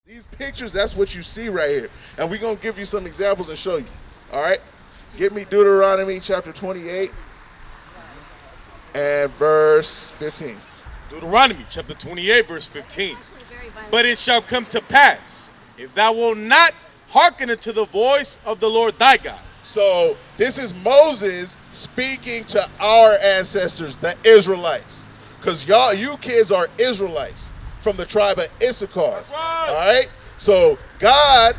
These pictures, that's what you see right here. And we're going to give you some examples and show you. All right? Give me Deuteronomy chapter 28 and verse 15. Deuteronomy chapter 28, verse 15. But it shall come to pass, if thou wilt not hearken unto the voice of the Lord thy God. So this is Moses speaking to our ancestors, the Israelites. Because you kids are Israelites from the tribe of Issachar. That's right. All right? So God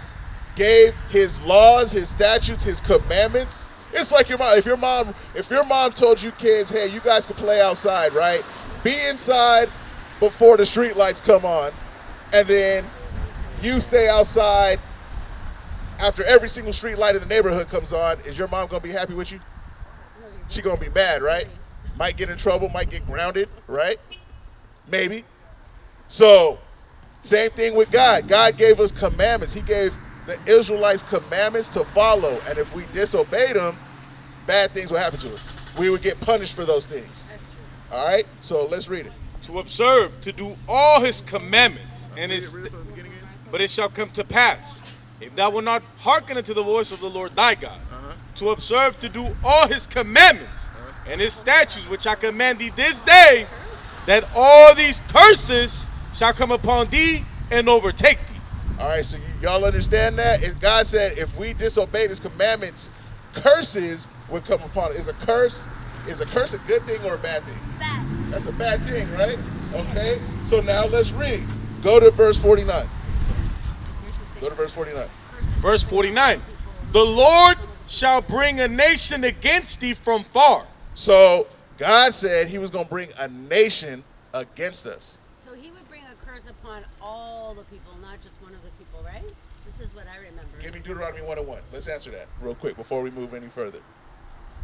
gave his laws, his statutes, his commandments. It's like your mom. If your mom told you kids, hey, you guys can play outside, right? Be inside before the street lights come on, and then you stay outside after every single street light in the neighborhood comes on. Is your mom going to be happy with you? She going to be mad, right? Might get in trouble, might get grounded, right? Maybe. So, same thing with God. God gave us commandments. He gave the Israelites commandments to follow. And if we disobeyed them, bad things would happen to us. We would get punished for those things. All right? So, let's read it. To observe, to do all his commandments. But it shall come to pass, if thou wilt not hearken unto the voice of the Lord thy God, to observe, to do all his commandments and his statutes, which I command thee this day, that all these curses shall come upon thee and overtake thee. All right, so y'all understand that? God said if we disobey his commandments, curses would come upon us. Is a curse a good thing or a bad thing? Bad. That's a bad thing, right? Okay, so now let's read. Go to verse 49. Go to verse 49. Verse 49. The Lord shall bring a nation against thee from far. So God said he was going to bring a nation against us. So he would bring a curse upon all the people, not just one of the people, right? This is what I remember. Give me Deuteronomy 1:1. Let's answer that real quick before we move any further.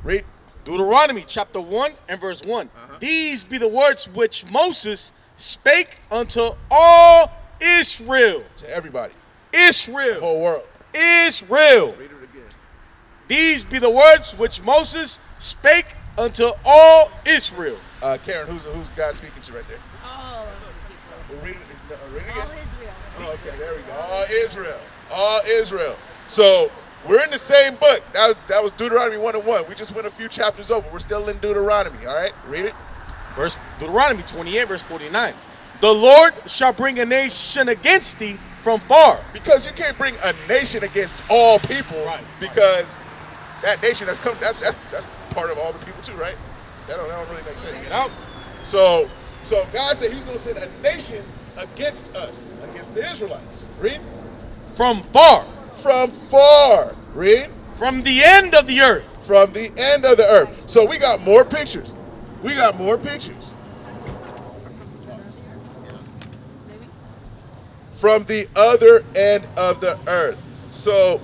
Read. Deuteronomy chapter 1 and verse 1. These be the words which Moses spake unto all Israel. To everybody. Israel. The whole world. Israel. Read it again. These be the words which Moses spake unto all Israel. Karen, who's God speaking to right there? All of the people. We'll read it again. All Israel. Oh, okay, there we go. All Israel. All Israel. So we're in the same book. That was Deuteronomy 1:1. We just went a few chapters over. We're still in Deuteronomy. All right, read it. Deuteronomy 28, verse 49. The Lord shall bring a nation against thee from far. Because you can't bring a nation against all people, Right. Because that nation that's come, that's part of all the people too, right? That don't really make sense. Get out. So God said he was going to send a nation against us, against the Israelites. Read. From far. From far. Read. From the end of the earth. From the end of the earth. So we got more pictures. From the other end of the earth. So,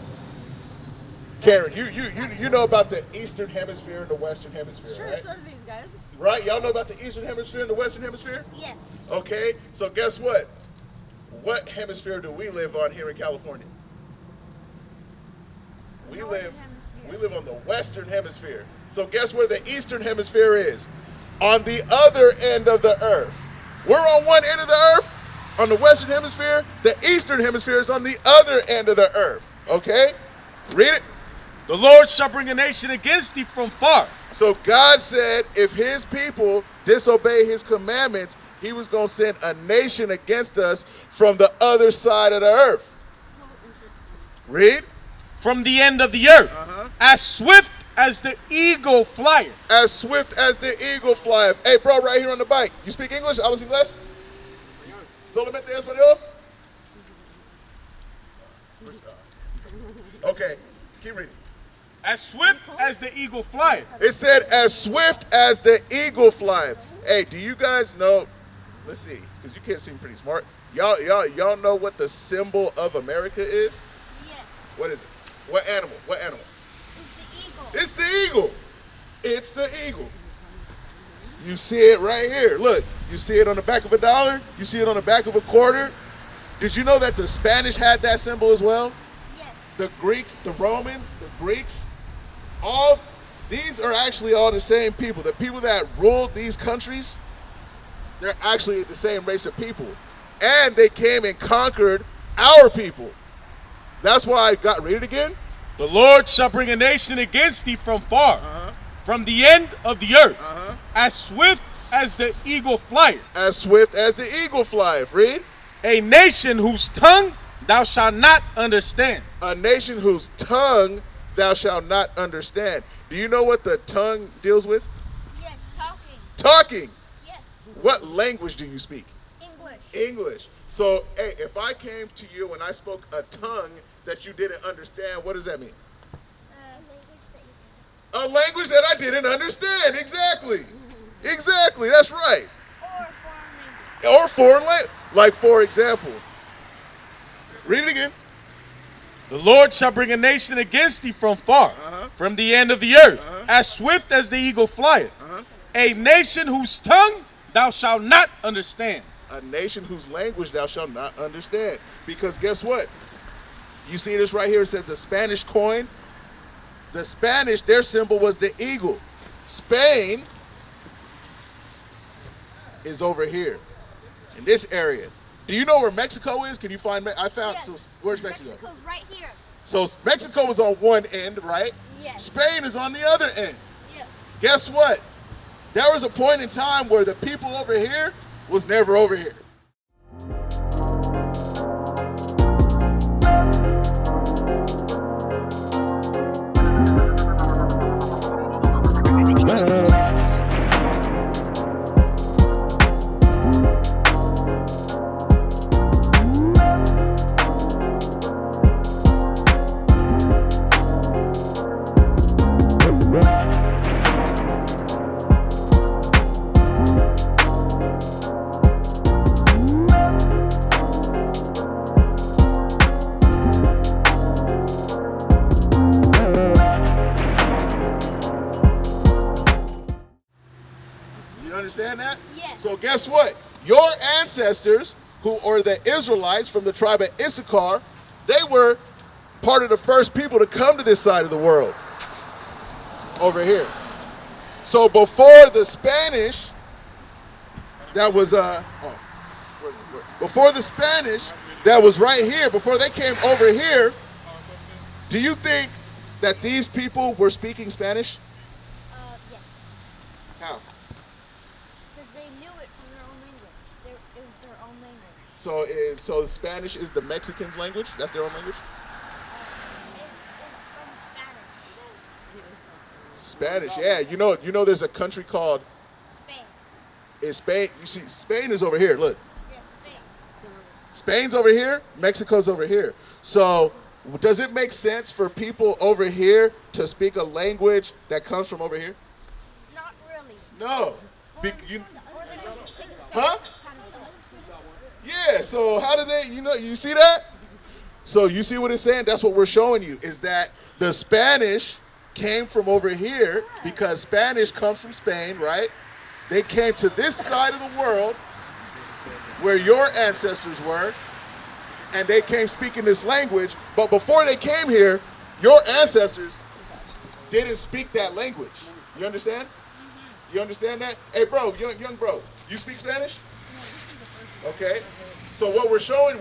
Karen, you know about the Eastern Hemisphere and the Western Hemisphere, Sure, right? so do these guys. Right? Y'all know about the Eastern Hemisphere and the Western Hemisphere? Yes. Okay, so guess what? What hemisphere do we live on here in California? We live on the Western Hemisphere. So guess where the Eastern Hemisphere is? On the other end of the earth. We're on one end of the earth, on the Western Hemisphere. The Eastern Hemisphere is on the other end of the earth. Okay? Read it. The Lord shall bring a nation against thee from far. So God said if his people disobey his commandments, he was going to send a nation against us from the other side of the earth. So interesting. Read. From the end of the earth. As swift as the eagle flieth. As swift as the eagle flieth. Hey, bro, right here on the bike. You speak English? ¿Hablas inglés? ¿Solamente español? Okay, keep reading. As swift as the eagle flieth. It said, as swift as the eagle flieth. Hey, do you guys know? Let's see, because you can't seem pretty smart. Y'all know what the symbol of America is? Yes. What is it? What animal? It's the eagle. It's the eagle. You see it right here. Look, you see it on the back of $1. You see it on the back of a quarter. Did you know that the Spanish had that symbol as well? Yes. The Greeks, the Romans, the Greeks, all these are actually all the same people. The people that ruled these countries, they're actually the same race of people. And they came and conquered Our people. That's why I got, read it again. The Lord shall bring a nation against thee from far, from the end of the earth, as swift as the eagle flieth. As swift as the eagle flieth. Read. A nation whose tongue thou shalt not understand. A nation whose tongue thou shalt not understand. Do you know what the tongue deals with? Yes, talking. Talking. Yes, What language do you speak? English. English. So, hey, if I came to you and I spoke a tongue that you didn't understand, what does that mean? A language that I didn't understand. Exactly. Exactly. That's right. Or foreign language. Or foreign language. Like, for example, read it again. The Lord shall bring a nation against thee from far, from the end of the earth, as swift as the eagle flieth. A nation whose tongue thou shalt not understand. A nation whose language thou shalt not understand. Because guess what? You see this right here. It says the Spanish coin. The Spanish, their symbol was the eagle. Spain is over here in this area. Do you know where Mexico is? Can you find? I found. Yes. So where's Mexico? Mexico's right here. So Mexico is on one end, right? Yes. Spain is on the other end. Yes. Guess what? There was a point in time where the people over here was never over here. You understand that? Yes. So guess what? Your ancestors, who are the Israelites from the tribe of Issachar, they were part of the first people to come to this side of the world. Over here. So before the Spanish, that was before the Spanish, that was right here, before they came over here, do you think that these people were speaking Spanish? Yes. How? Because they knew it from their own language. It was their own language. So Spanish is the Mexicans' language? That's their own language? It's from Spanish. Spanish, yeah. You know there's a country called Spain. Spain. You see, Spain is over here. Look. Yes, Spain. Spain's over here, Mexico's over here. So does it make sense for people over here to speak a language that comes from over here? Not really. No. Or they just take the same Huh? kind of thing. Yeah, so how do they, you see that? So you see what it's saying? That's what we're showing you, is that the Spanish came from over here because Spanish comes from Spain, right? They came to this side of the world where your ancestors were, and they came speaking this language. But before they came here, your ancestors didn't speak that language. You understand? You understand that? Hey, bro, young bro, you speak Spanish? Okay. So what we're showing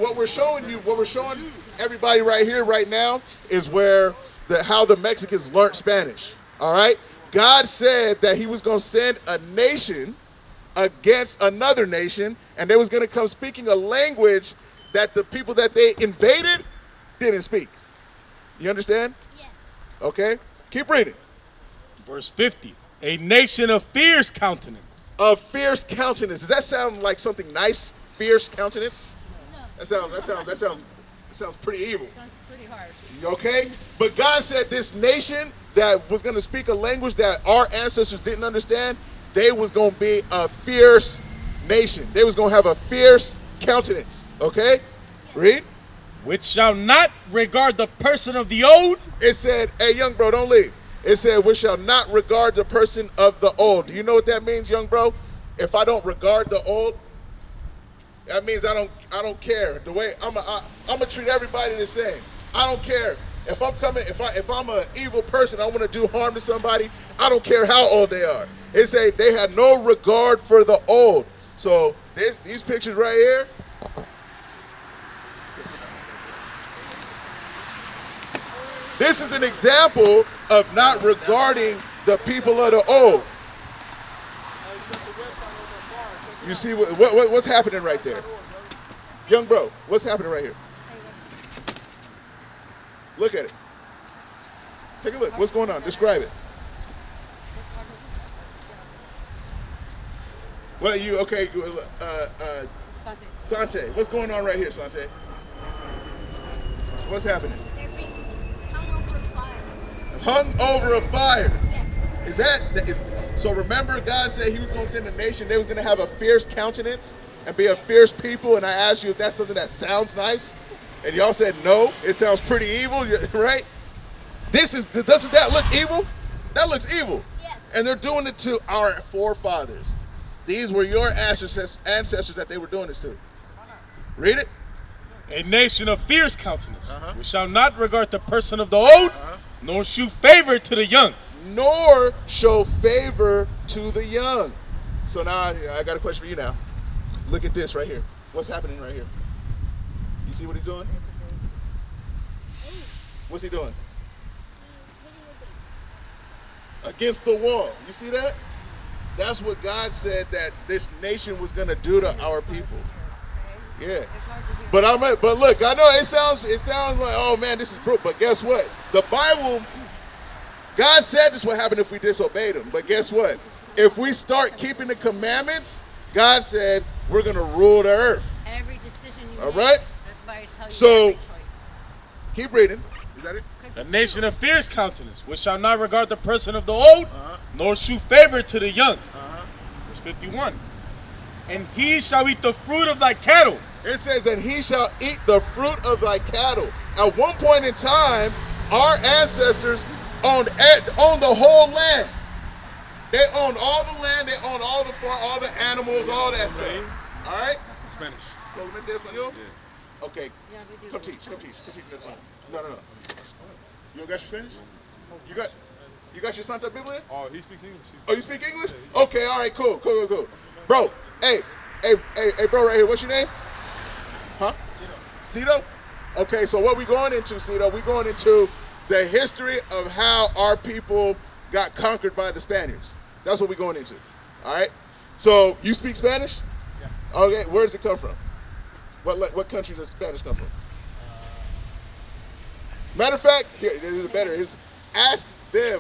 everybody right here, right now, is how the Mexicans learned Spanish. All right. God said that He was going to send a nation against another nation, and they was going to come speaking a language that the people that they invaded didn't speak. You understand? Yes. Okay. Keep reading. Verse 50. A nation of fierce countenance. Of fierce countenance. Does that sound like something nice? Fierce countenance? No. That sounds pretty evil. Sounds pretty harsh. Okay? But God said this nation that was going to speak a language that our ancestors didn't understand, they was going to be a fierce nation. They was going to have a fierce countenance. Okay? Read. Which shall not regard the person of the old. It said, hey, young bro, don't leave. It said, we shall not regard the person of the old. Do you know what that means, young bro? If I don't regard the old, that means I don't care. The way I'm gonna treat everybody the same. I don't care. If I'm an evil person, I want to do harm to somebody, I don't care how old they are. It say they had no regard for the old. So these pictures right here, This is an example of not regarding the people of the old. You see what's happening right there? Young bro, what's happening right here? Look at it. Take a look. What's going on? Describe it. Well, you, okay, Sante. What's going on right here, Sante? What's happening? They're being hung over a fire. Hung over a fire. Yes. So remember God said he was going to send a nation, they was going to have a fierce countenance and be a fierce people, and I asked you if that's something that sounds nice, and y'all said no, it sounds pretty evil, right? Doesn't that look evil? That looks evil. Yes. And they're doing it to our forefathers. These were your ancestors that they were doing this to. Read it. A nation of fierce countenance, which shall not regard the person of the old, nor shew favor to the young. Nor show favor to the young. So now I got a question for you now. Look at this right here. What's happening right here? You see what he's doing? What's he doing? Against the wall. You see that? That's what God said that this nation was going to do to our people. Yeah. But look, I know it sounds like, oh man, this is proof. But guess what? The Bible, God said this would happen if we disobeyed him. But guess what? If we start keeping the commandments, God said we're going to rule the earth. Every decision you All make. right? That's why I tell you So, every choice. Keep reading. Is that it? A nation of fierce countenance, which shall not regard the person of the old, nor shew favor to the young. Verse 51. And he shall eat the fruit of thy cattle. It says, and he shall eat the fruit of thy cattle. At one point in time, our ancestors owned the whole land. They owned all the land, they owned all the farm, all the animals, all that stuff. All right? Spanish. Solamente español? Yeah. Okay. Yeah, we do. Come teach in Espanol. No. You don't got your Spanish? You got your Santa Biblia? Oh, he speaks English. Oh, you speak English? Okay, all right, cool. Bro, hey, bro, right here, what's your name? Huh? Cito? Okay, so what we going into, Cito? We going into the history of how our people got conquered by the Spaniards. That's what we're going into. All right? So, you speak Spanish? Yeah. Okay, where does it come from? What country does Spanish come from? Matter of fact, here, this is better. Ask them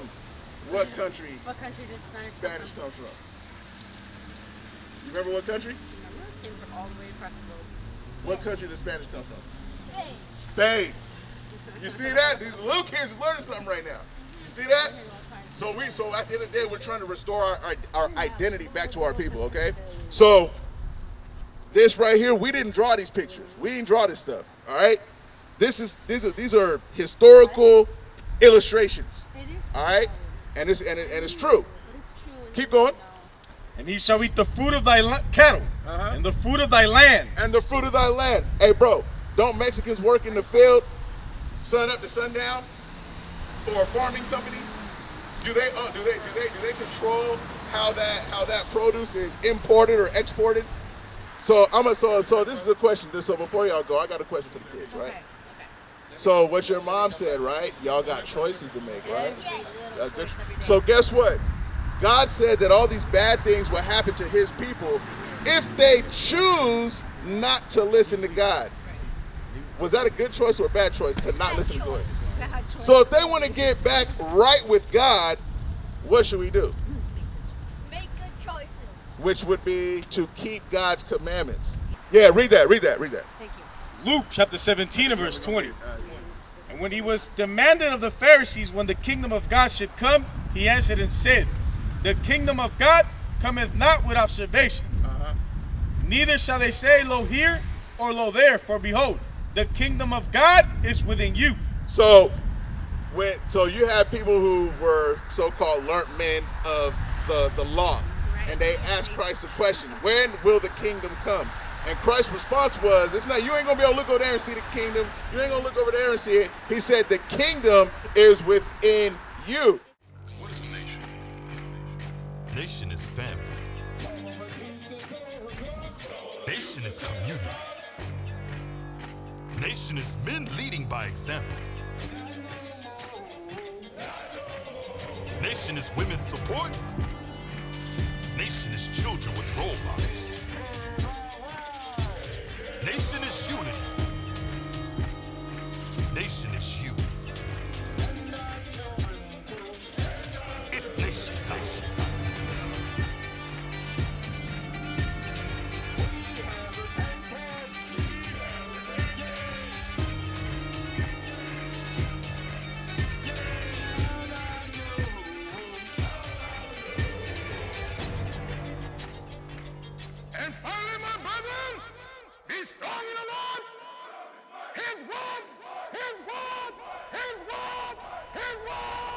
what country What country does Spanish comes from. You remember what country? Remember? It came from all the way across the globe. What country does Spanish come from? Spain. Spain. You see that? These little kids is learning something right now. You see that? So at the end of the day, we're trying to restore our identity back to our people, okay? So this right here, we didn't draw these pictures. We didn't draw this stuff, all right? These are historical illustrations, all right? And it's true. Keep going. And he shall eat the fruit of thy cattle, and the fruit of thy land. And the fruit of thy land. Hey, bro, don't Mexicans work in the field, sun up to sundown, for a farming company? Do they control how that produce is imported or exported? So so this is a question. So before y'all go, I got a question for the kids, right? Okay. So what your mom said, right? Y'all got choices to make, right? Yes. So guess what? God said that all these bad things will happen to his people if they choose not to listen to God. Was that a good choice or a bad choice to not listen to God? So if they want to get back right with God, what should we do? Make good choices. Which would be to keep God's commandments. Yeah, read that. Thank you. Luke chapter 17 and verse 20. And when he was demanded of the Pharisees when the kingdom of God should come, he answered and said, the kingdom of God cometh not with observation. Neither shall they say, lo here or lo there, for behold, the kingdom of God is within you. So you have people who were so-called learned men of the law, and they asked Christ a question: when will the kingdom come? And Christ's response was, it's not, you ain't gonna be able to look over there and see the kingdom. You ain't gonna look over there and see it. He said the kingdom is within you. What is a nation? Nation is family. Nation is community. Nation is men leading by example. Nation is women's support. Nation is children with role models. Nation is unity. Nation is you. It's nation time. And finally, my brethren, be strong in the Lord. His word, his word, his word, his word.